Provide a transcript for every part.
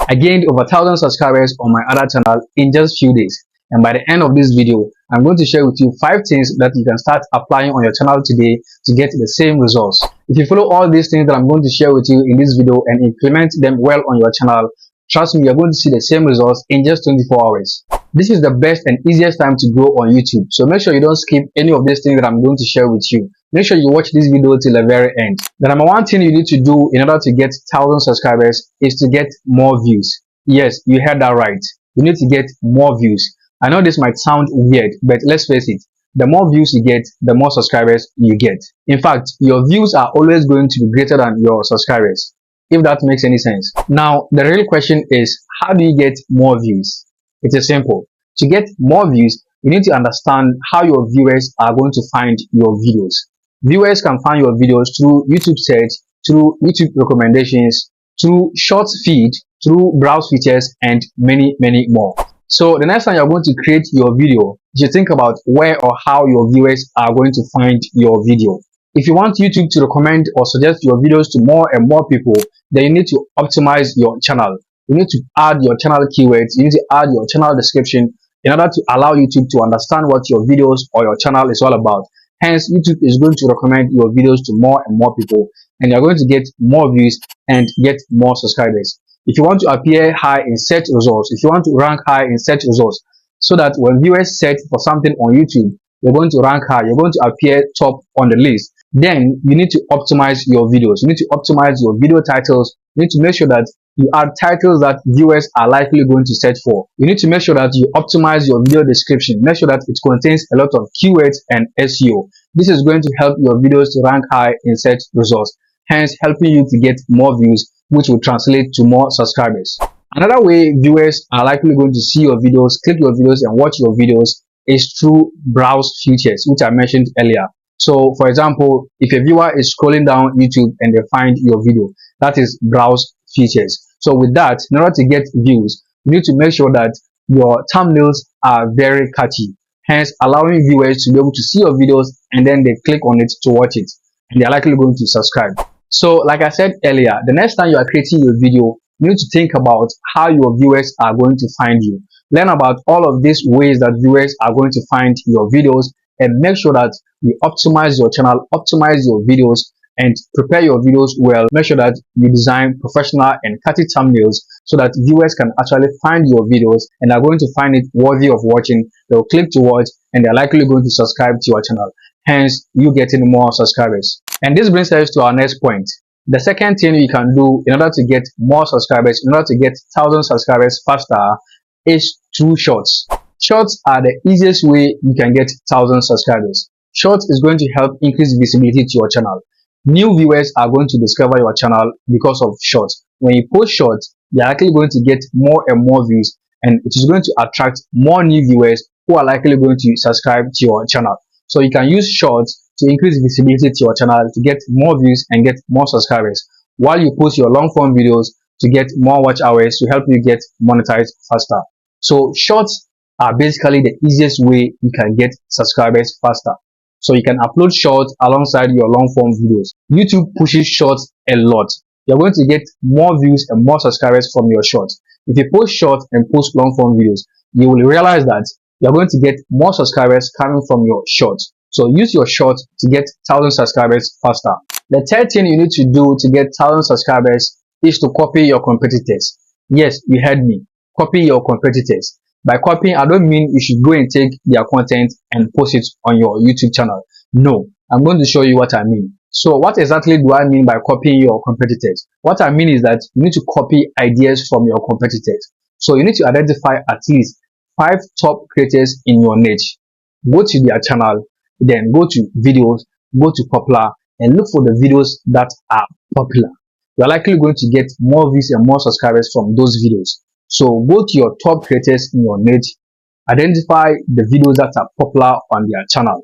I gained over 1,000 subscribers on my other channel in just few days. And by the end of this video, I'm going to share with you 5 things that you can start applying on your channel today to get the same results. If you follow all these things that I'm going to share with you in this video and implement them well on your channel, trust me, you're going to see the same results in just 24 hours. This is the best and easiest time to grow on YouTube. So make sure you don't skip any of these things that I'm going to share with you. Make sure you watch this video till the very end. The number one thing you need to do in order to get 1,000 subscribers is to get more views. Yes, you heard that right. You need to get more views. I know this might sound weird, but let's face it. The more views you get, the more subscribers you get. In fact, your views are always going to be greater than your subscribers, if that makes any sense. Now, the real question is, how do you get more views? It is simple. To get more views, you need to understand how your viewers are going to find your videos. Viewers can find your videos through YouTube search, through YouTube recommendations, through shorts feed, through browse features, and many more. So the next time you're going to create your video, you should think about where or how your viewers are going to find your video. If you want YouTube to recommend or suggest your videos to more and more people, then you need to optimize your channel. You need to add your channel keywords. You need to add your channel description in order to allow YouTube to understand what your videos or your channel is all about. Hence, YouTube is going to recommend your videos to more and more people, and you're going to get more views and get more subscribers. If you want to appear high in search results, if you want to rank high in search results, so that when viewers search for something on YouTube, you're going to rank high, you're going to appear top on the list, then you need to optimize your videos. You need to optimize your video titles. You need to make sure that you add titles that viewers are likely going to search for. You need to make sure that you optimize your video description. Make sure that it contains a lot of keywords and SEO. This is going to help your videos to rank high in search results, hence helping you to get more views, which will translate to more subscribers. Another way viewers are likely going to see your videos, click your videos, and watch your videos is through browse features, which I mentioned earlier. So, for example, if a viewer is scrolling down YouTube and they find your video, that is browse features. So with that, in order to get views, you need to make sure that your thumbnails are very catchy, hence allowing viewers to be able to see your videos and then they click on it to watch it, and they're likely going to subscribe. So like I said earlier, the next time you are creating your video, you need to think about how your viewers are going to find you. Learn about all of these ways that viewers are going to find your videos, and make sure that you optimize your channel, optimize your videos, and prepare your videos well. Make sure that you design professional and catchy thumbnails so that viewers can actually find your videos and are going to find it worthy of watching. They'll click to watch and they're likely going to subscribe to your channel, hence you getting more subscribers. And this brings us to our next point. The second thing you can do in order to get more subscribers, in order to get 1,000 subscribers faster, is through shorts. Shorts are the easiest way you can get 1,000 subscribers. Shorts is going to help increase visibility to your channel. New viewers are going to discover your channel because of shorts. When you post shorts, you're likely going to get more and more views, and it is going to attract more new viewers who are likely going to subscribe to your channel. So you can use shorts to increase visibility to your channel, to get more views and get more subscribers, while you post your long form videos to get more watch hours to help you get monetized faster. So shorts are basically the easiest way you can get subscribers faster. So you can upload shorts alongside your long form videos. YouTube pushes shorts a lot. You're going to get more views and more subscribers from your shorts. If you post shorts and post long form videos, you will realize that you're going to get more subscribers coming from your shorts. So use your shorts to get 1,000 subscribers faster. The third thing you need to do to get 1,000 subscribers is to copy your competitors. Yes, you heard me. Copy your competitors. By copying, I don't mean you should go and take their content and post it on your YouTube channel. No, I'm going to show you what I mean. So what exactly do I mean by copying your competitors? What I mean is that you need to copy ideas from your competitors. So you need to identify at least 5 top creators in your niche. Go to their channel, then go to videos, go to popular, and look for the videos that are popular. You're likely going to get more views and more subscribers from those videos. So go to your top creators in your niche, identify the videos that are popular on their channel,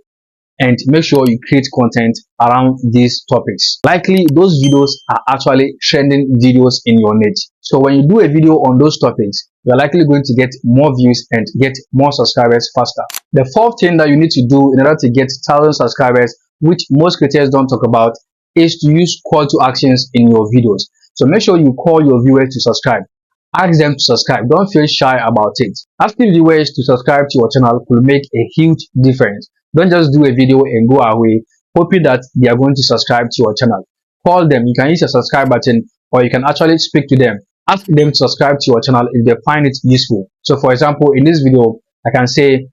and make sure you create content around these topics. Likely those videos are actually trending videos in your niche. So when you do a video on those topics, you're likely going to get more views and get more subscribers faster. The fourth thing that you need to do in order to get 1,000 subscribers, which most creators don't talk about, is to use call to actions in your videos. So make sure you call your viewers to subscribe. Ask them to subscribe. Don't feel shy about it. Asking viewers to subscribe to your channel could make a huge difference. Don't just do a video and go away hoping that they are going to subscribe to your channel. Call them. You can use your subscribe button, or you can actually speak to them. Ask them to subscribe to your channel if they find it useful. So for example, in this video, I can say,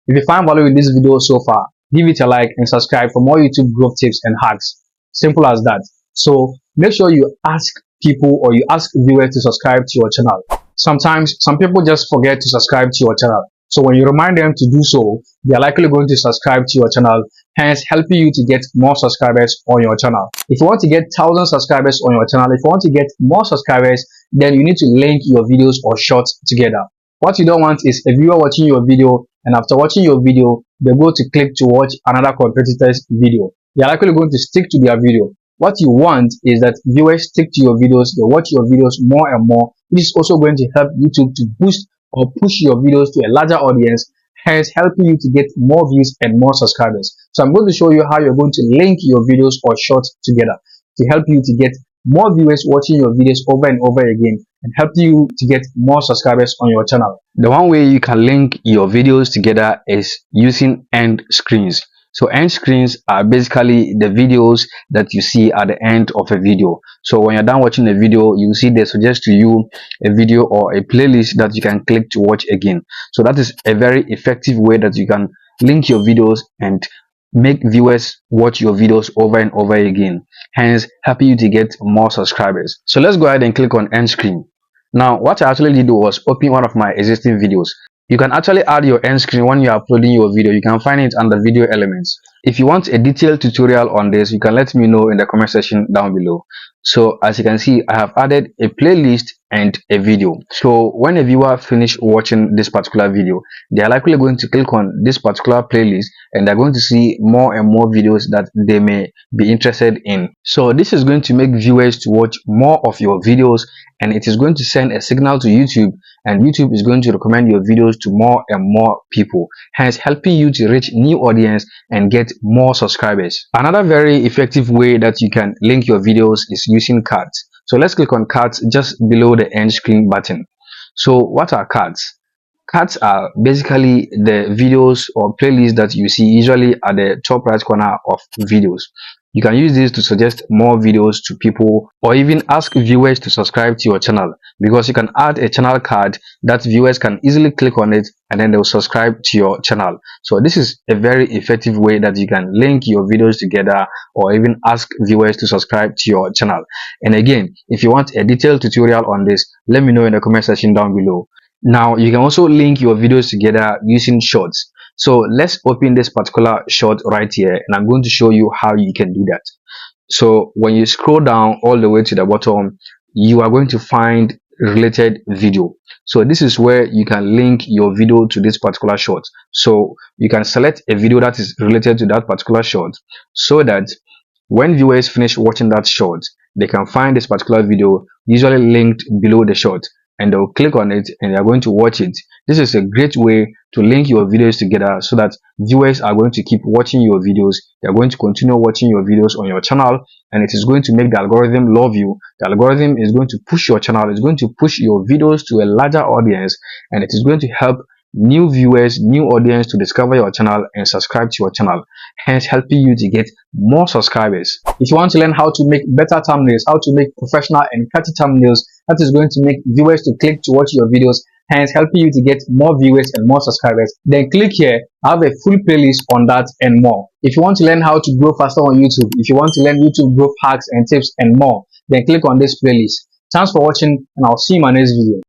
if you find value in this video so far, give it a like and subscribe for more YouTube growth tips and hacks. Simple as that. So make sure you ask people, or you ask viewers to subscribe to your channel. Sometimes some people just forget to subscribe to your channel. So when you remind them to do so, they are likely going to subscribe to your channel, hence helping you to get more subscribers on your channel. If you want to get 1,000 subscribers on your channel, if you want to get more subscribers, then you need to link your videos or shorts together. What you don't want is a viewer watching your video, and after watching your video, they go to click to watch another competitor's video. They are likely going to stick to their video. What you want is that viewers stick to your videos, they watch your videos more and more, which is also going to help YouTube to boost or push your videos to a larger audience, hence helping you to get more views and more subscribers. So I'm going to show you how you're going to link your videos or shorts together to help you to get more viewers watching your videos over and over again, and help you to get more subscribers on your channel. The one way you can link your videos together is using end screens. So end screens are basically the videos that you see at the end of a video. So when you're done watching a video, you see they suggest to you a video or a playlist that you can click to watch again. So that is a very effective way that you can link your videos and make viewers watch your videos over and over again, hence helping you to get more subscribers. So let's go ahead and click on end screen. Now what I actually did was open one of my existing videos. You can actually add your end screen when you are uploading your video. You can find it under video elements. If you want a detailed tutorial on this, you can let me know in the comment section down below. So as you can see, I have added a playlist and a video. So when a viewer finish watching this particular video, they are likely going to click on this particular playlist, and they're going to see more and more videos that they may be interested in. So this is going to make viewers to watch more of your videos, and it is going to send a signal to YouTube, and YouTube is going to recommend your videos to more and more people, hence helping you to reach new audience and get more subscribers. Another very effective way that you can link your videos is using cards. So let's click on cards just below the end screen button. So what are cards? Cards are basically the videos or playlists that you see usually at the top right corner of videos. You can use this to suggest more videos to people, or even ask viewers to subscribe to your channel, because you can add a channel card that viewers can easily click on it and then they'll subscribe to your channel. So this is a very effective way that you can link your videos together, or even ask viewers to subscribe to your channel. And again, if you want a detailed tutorial on this, let me know in the comment section down below. Now you can also link your videos together using shorts. So let's open this particular short right here, and I'm going to show you how you can do that. So when you scroll down all the way to the bottom, you are going to find related video. So this is where you can link your video to this particular short. So you can select a video that is related to that particular short, so that when viewers finish watching that short, they can find this particular video usually linked below the short, and they'll click on it and they are going to watch it. This is a great way to link your videos together, so that viewers are going to keep watching your videos. They are going to continue watching your videos on your channel, and it is going to make the algorithm love you. The algorithm is going to push your channel, it's going to push your videos to a larger audience, and it is going to help new viewers, new audience to discover your channel and subscribe to your channel, hence helping you to get more subscribers. If you want to learn how to make better thumbnails, how to make professional and catchy thumbnails that is going to make viewers to click to watch your videos, hence helping you to get more viewers and more subscribers, then click here. I have a full playlist on that and more. If you want to learn how to grow faster on YouTube, if you want to learn YouTube growth hacks and tips and more, then click on this playlist. Thanks for watching, and I'll see you in my next video.